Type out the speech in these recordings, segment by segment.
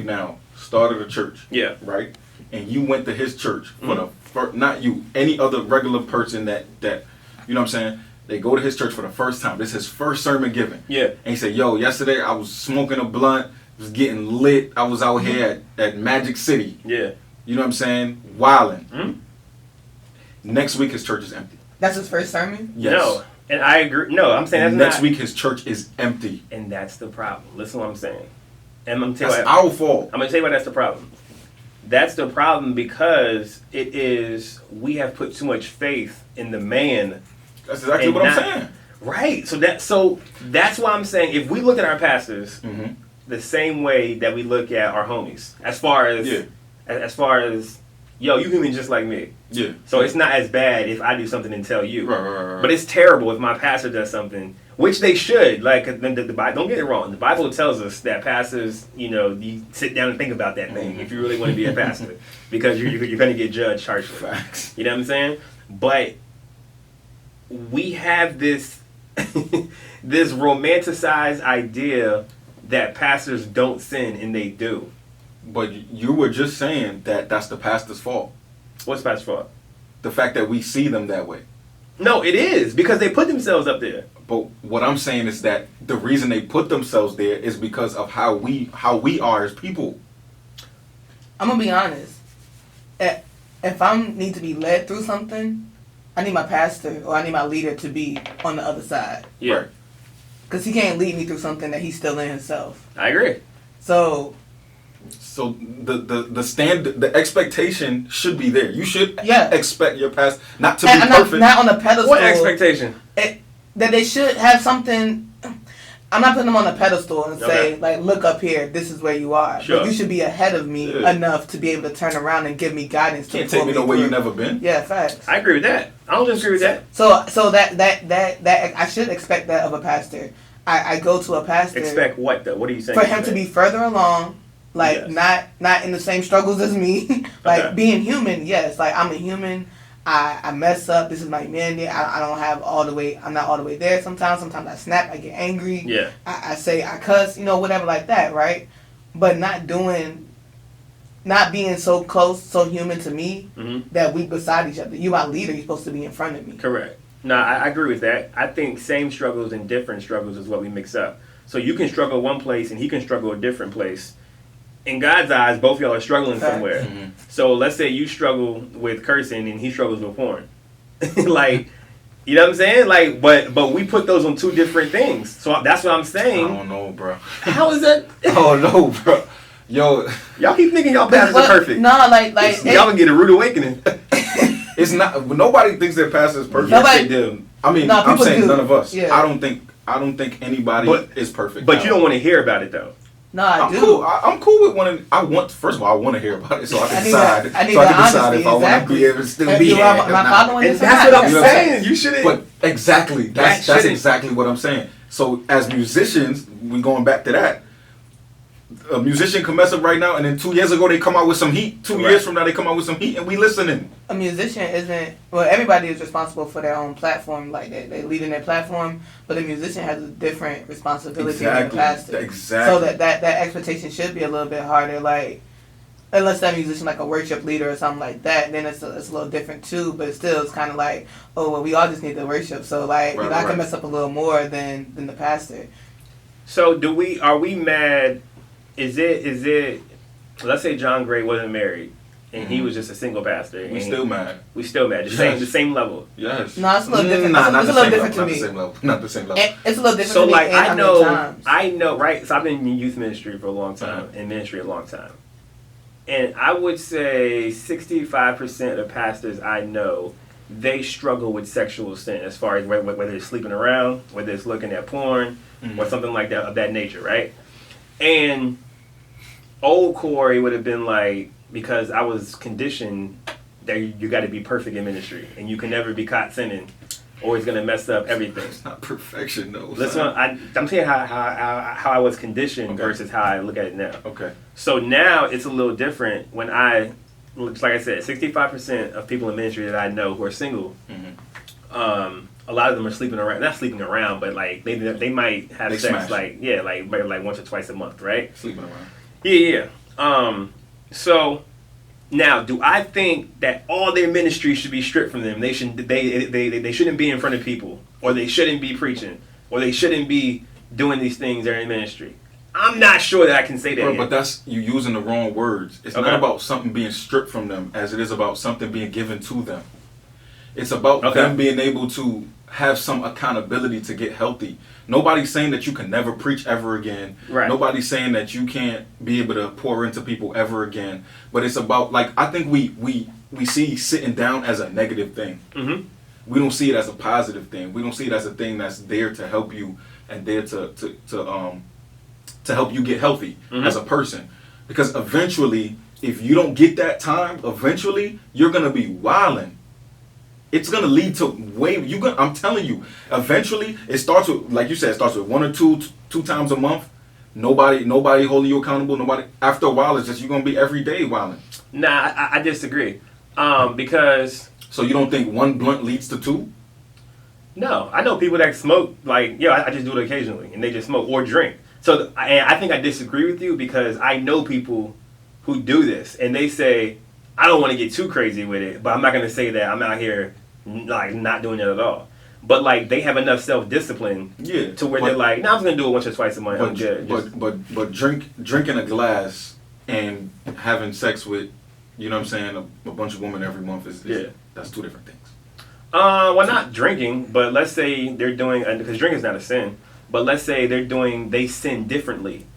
now started a church. Yeah. Right? And you went to his church for the first, not you, any other regular person that you know what I'm saying? They go to his church for the first time. This is his first sermon given. Yeah. And he said, yo, yesterday I was smoking a blunt, was getting lit. I was out here at Magic City. Yeah. You know what I'm saying? Wildin. Next week his church is empty. That's his first sermon? Yes. No. And I agree. No, I'm saying that's next week his church is empty. And that's the problem. Listen to what I'm saying. And I'm That's our fault. I'm going to tell you why that's the problem. That's the problem because we have put too much faith in the man. That's exactly what I'm saying. Right. So that's why I'm saying if we look at our pastors the same way that we look at our homies, as far as yo, you human just like me. Yeah. So it's not as bad if I do something and tell you. Right. But it's terrible if my pastor does something, which they should. Like the Bible, don't get it wrong. The Bible tells us that pastors, you sit down and think about that thing if you really want to be a pastor, because you're going to get judged harshly. Facts. You know what I'm saying? But we have this this romanticized idea that pastors don't sin, and they do. But you were just saying that that's the pastor's fault. What's pastor's fault? The fact that we see them that way. No, it is because they put themselves up there. But what I'm saying is that the reason they put themselves there is because of how we are as people. I'm gonna be honest. If I need to be led through something, I need my pastor or I need my leader to be on the other side. Yeah. Right. Because he can't lead me through something that he's still in himself. I agree. So the standard, the expectation should be there. You should expect your pastor not to be perfect. Not on a pedestal. What expectation? That they should have something. I'm not putting them on a pedestal and say, like, look up here, this is where you are. Sure. But you should be ahead of me enough to be able to turn around and give me guidance. Can't take me nowhere you've never been. Yeah, facts. I agree with that. I don't disagree with that. So that I should expect that of a pastor. I go to a pastor. Expect what though? What are you saying? For him to be further along, like not in the same struggles as me. Like being human, yes. Like I'm a human. I mess up. This is my mandate. I don't have all the way. I'm not all the way there. Sometimes I snap. I get angry. Yeah. I say I cuss. Whatever like that, right? But not being so close, so human to me that we beside each other. You my leader. You're supposed to be in front of me. Correct. No, I agree with that. I think same struggles and different struggles is what we mix up. So you can struggle one place and he can struggle a different place. In God's eyes, both of y'all are struggling somewhere. Mm-hmm. So let's say you struggle with cursing and he struggles with porn. Like, you know what I'm saying? Like, but we put those on two different things. So that's what I'm saying. I don't know, bro. How is that? I don't know, bro. Yo, y'all keep thinking y'all pastors are perfect. No, like y'all gonna get a rude awakening. It's not. Nobody thinks their pastor is perfect. Nobody, I mean, no, I'm saying none of us. Yeah. I don't think anybody is perfect. But you don't want to hear about it though. No, I do. Cool. I'm cool with first of all, I want to hear about it so I can decide. I can decide if I want to be able to still be here. Am I following this? That's what I'm saying. You shouldn't. But exactly, that's exactly what I'm saying. So as musicians, we going back to that. A musician can mess up right now, and then 2 years ago they come out with some heat. 2 years from now they come out with some heat, and we listening. A musician isn't. Well, everybody is responsible for their own platform. Like they lead in their platform, but a musician has a different responsibility than a pastor. Exactly. So that expectation should be a little bit harder. Like unless that musician like a worship leader or something like that, then it's a little different too. But still, it's kind of like, oh well, we all just need to worship. So like I can mess up a little more than the pastor. So are we mad? Is it? Let's say John Gray wasn't married, and he was just a single pastor. We still mad. We still mad. The same level. Yes. No, it's a little different. Nah, it's a little different to me. Not the same level. It's a little different. So to me like I know, right? So I've been in youth ministry for a long time, in ministry a long time, and I would say 65% of pastors I know, they struggle with sexual sin as far as whether it's sleeping around, whether it's looking at porn, or something like that of that nature, right? And old Corey would have been like, because I was conditioned that you got to be perfect in ministry and you can never be caught sinning or it's going to mess up everything. It's not perfection though. Listen, I'm saying how I was conditioned versus how I look at it now. Okay. So now it's a little different when like I said, 65% of people in ministry that I know who are single, a lot of them are sleeping around, not sleeping around, but like they might have sex smash. like once or twice a month, right? Sleeping around. Yeah. So now, do I think that all their ministry should be stripped from them? They shouldn't be in front of people, or they shouldn't be preaching, or they shouldn't be doing these things that are in ministry. I'm not sure that I can say that. Bro, but that's you using the wrong words. It's not about something being stripped from them as it is about something being given to them. It's about them being able to have some accountability to get healthy. Nobody's saying that you can never preach ever again. Right. Nobody's saying that you can't be able to pour into people ever again. But it's about, like, I think we see sitting down as a negative thing. Mm-hmm. We don't see it as a positive thing. We don't see it as a thing that's there to help you and there to help you get healthy as a person. Because eventually, if you don't get that time, eventually you're gonna be wilding. It's gonna lead to I'm telling you, eventually it starts with, like you said, it starts with one or two times a month. Nobody holding you accountable. Nobody. After a while, it's just you're gonna be every day wilding. Nah, I disagree. Because. So you don't think one blunt leads to two? No, I know people that smoke. Like, I just do it occasionally, and they just smoke or drink. So I think I disagree with you because I know people who do this, and they say, I don't want to get too crazy with it, but I'm not going to say that I'm out here like not doing it at all. But like they have enough self-discipline to where they're like, no, I'm just going to do it once or twice a month. I'm good. But drinking a glass and having sex with, you know what I'm saying, a bunch of women every month is that's two different things. Well, not drinking, but let's say they're doing, because drinking is not a sin, but let's say they sin differently.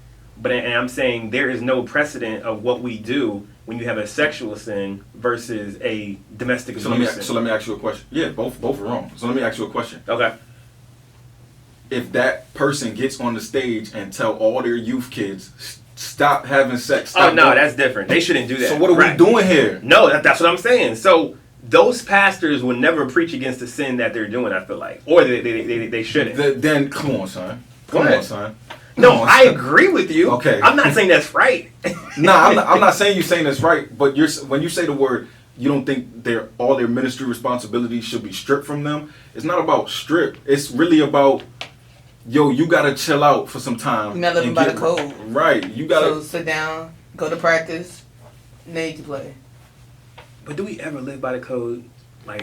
And I'm saying there is no precedent of what we do when you have a sexual sin versus a domestic abuse sin. So let me ask you a question. Yeah, both are wrong. So let me ask you a question. Okay. If that person gets on the stage and tell all their youth kids, stop having sex. That's different. They shouldn't do that. So what are we doing here? No, that's what I'm saying. So those pastors will never preach against the sin that they're doing, I feel like. Or they shouldn't. Then come on, son. No, I agree with you. Okay. I'm not saying that's right. I'm not saying you're saying that's right, but when you say the word, you don't think all their ministry responsibilities should be stripped from them. It's not about strip. It's really about, you gotta chill out for some time. You're not living by the code. Right. You gotta sit down, go to practice, and then you can play. But do we ever live by the code?